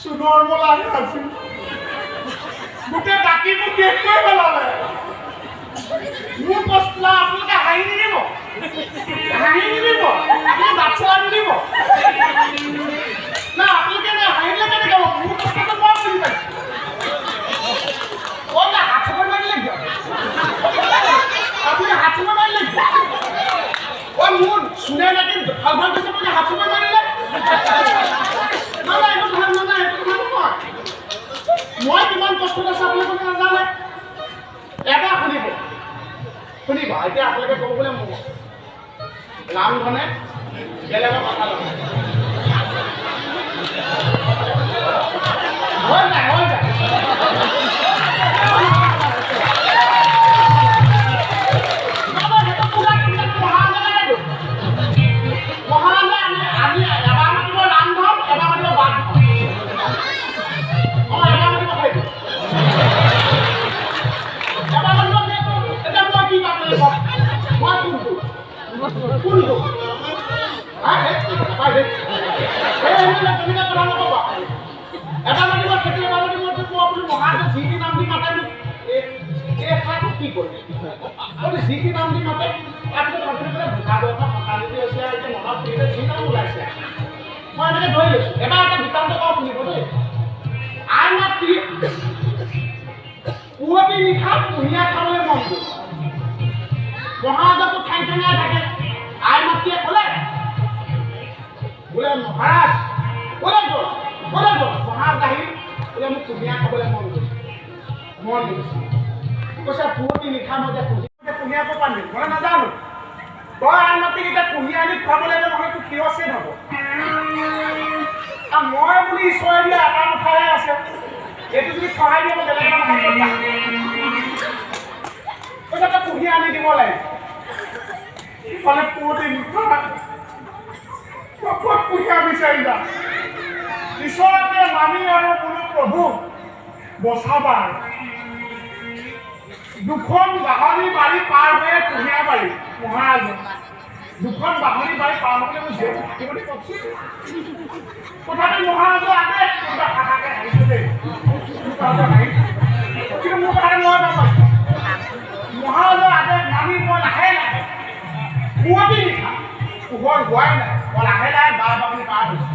সুনৰ মলাহে আছিল গোটেই ডাকি মোক শেষ কৰি পেলালে মোৰ প্ৰশ্ন আপোনালোকে হাঁহি নিদিব আপুনি বাচ্ছা নিদিব না আপোনালোকে হাঁহিলে কেনেকৈ হ'ব মোৰ প্ৰশ্নটো মই বুজি পাইছোঁ অ' না হাত চাব মাৰিলে কিয় আপুনি হাত চাব মাৰিলে কিয় অ' মোৰ চুনে নাকি ভাল ভাল কৈছে আপুনি হাত চাব মাৰিলে মই কিমান কষ্টত আছো আপোনালোকে নাজানে এবাৰ শুনিব এতিয়া আপোনালোকে ক'ব বোলে মোক ৰামধনে বেলেগৰ কথা লয় হৈ যায় মহাৰাজতো ঠাই ঠেঙাই থাকে আই মাতৃয়ে ক'লে বোলে মহাৰাজ ক'লে গ'ল মহাৰাজ আহি বোলে মোক কুঁহিয়াৰ খাবলৈ মন গৈছে কৈছে পুৱতি নিশা মই এতিয়া কুঁহিয়াৰ পৰা পানী মই নাজানো তই আই মাতৃক এতিয়া কুঁহিয়াৰ আনি খুৱাব লাগিব নহয় তোৰ কিয় চেদ হ'ব আৰু মই বুলি ঈশ্বৰে দিয়া এটা কথাহে আছে এইটো যদি সহায় দিয়ে মই বেলেগ এটা কৈছে তই কুঁহিয়াৰ আনি দিব লাগে ফলে পুৱতি নিশা ক'ত কুঁহিয়াৰ বিচাৰিলা ঈশ্বৰকে মানি আৰু বোলো প্ৰভু বচাবা দুখন বাহনী বাৰী পাৰ হৈ কুঁহিয়াৰ বাৰী মহাৰাজ দুখন বাহনী বাৰী পাৰ হ'বলৈ মই জীয়াই থাকিবলৈ কওকচোন তথাপি মহাৰাজৰ আগে কোনোবা থাকাকে হাঁহিছে দেই কিন্তু মোৰ কথাতে মই নাপাইছোঁ মহাৰাজৰ আগে নামি মই লাহে পুৱতি নিশা পোহৰ হোৱাই নাই মই লাহে বাৰ বাহনী পাৰ হৈছোঁ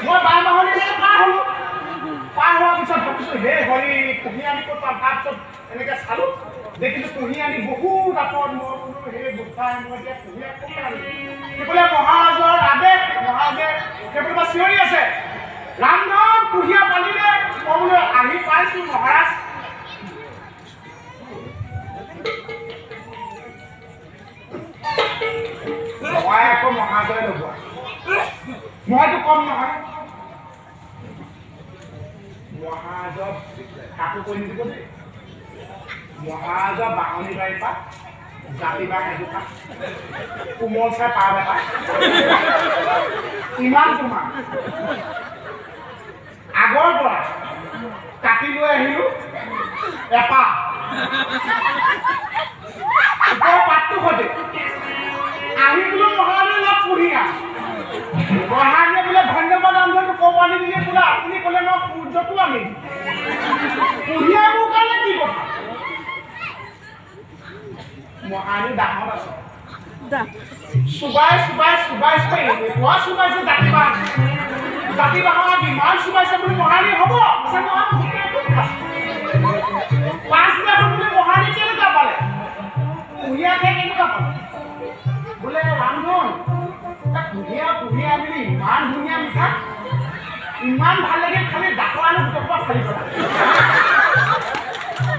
মই বাৰ বাহনী পাৰ হোৱাৰ পিছত ভাবিছোঁ হে হৰি কুঁহিয়াৰ আনি ক'ত পাম তাৰপিছত এনেকৈ চালোঁ দেখিছোঁ কুঁহিয়াৰ আনি বহুত আঁতৰত মই বোলো সেই গোসাঁই মই এতিয়া কুঁহিয়াৰ ক'ত আনিম সেইফালে মহাৰাজৰ আদেশ মহাৰাজে সেইফালে চিঞৰি আছে ৰামধন কুঁহিয়াৰ পালিলে মই বোলো আহি পাইছোঁ মহাৰাজ মই আকৌ মহাজয় লগোৱা মইতো কম নহয় মহাজক কাকো কৈ নিদিব দেই মহাজৰ বাহনী বাৰীৰ পৰা জাতি বাঘ এজোপা কোমল চাই পাৰ এটা ইমান তোমাৰ আগৰ পৰা কাটি লৈ আহিলোঁ এপাহ ওপৰৰ পাতটো সৈতে আহি বোলো মহাৰাজে লগ কুঁহিয়াৰ মহাৰাজে বোলে ধন্যবাদ ৰামধনটো ক'ব আনি দিলে বোলে আপুনি ক'লে মই সূৰ্যটো আনি কুঁহিয়াৰ মোৰ কাৰণে কি কথা মহাৰাজে ডাঙৰ আছে চুবাই এনেকুৱা চুবাইছে জাতি বাহৰ ইমান চুবাইছে বুলি মহাৰাজে হ'ব পাঁচদিনা বুলি মহাৰাজে কেনেকুৱা পালে কুঁহিয়াৰ খাই কেনেকুৱা পালে বোলে ৰামধন কুঁহিয়াৰ বুলি ইমান ধুনীয়া মিঠা ইমান ভাল লাগে খালি দাঁতৰ আলু গোটেই পৰা ফালি পেলালে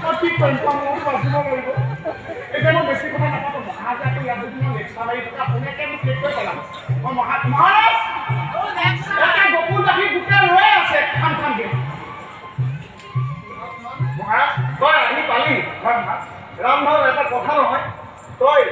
মই কি কৰিম মোক বাচিব লাগিব এতিয়া মই বেছি কথা নাপাতো মহাৰাজে আকৌ ইয়াত যদি মই লেকচাৰ মাৰি থকা ধুনীয়াকৈ মোক শেষ কৰি পেলাম মই মহাৰাজ এটা গকুল গাখীৰ গোটেই ৰৈ আছে খামকে মহাৰাজ তই আহি পালি ৰামধন এটা কথা নহয় তই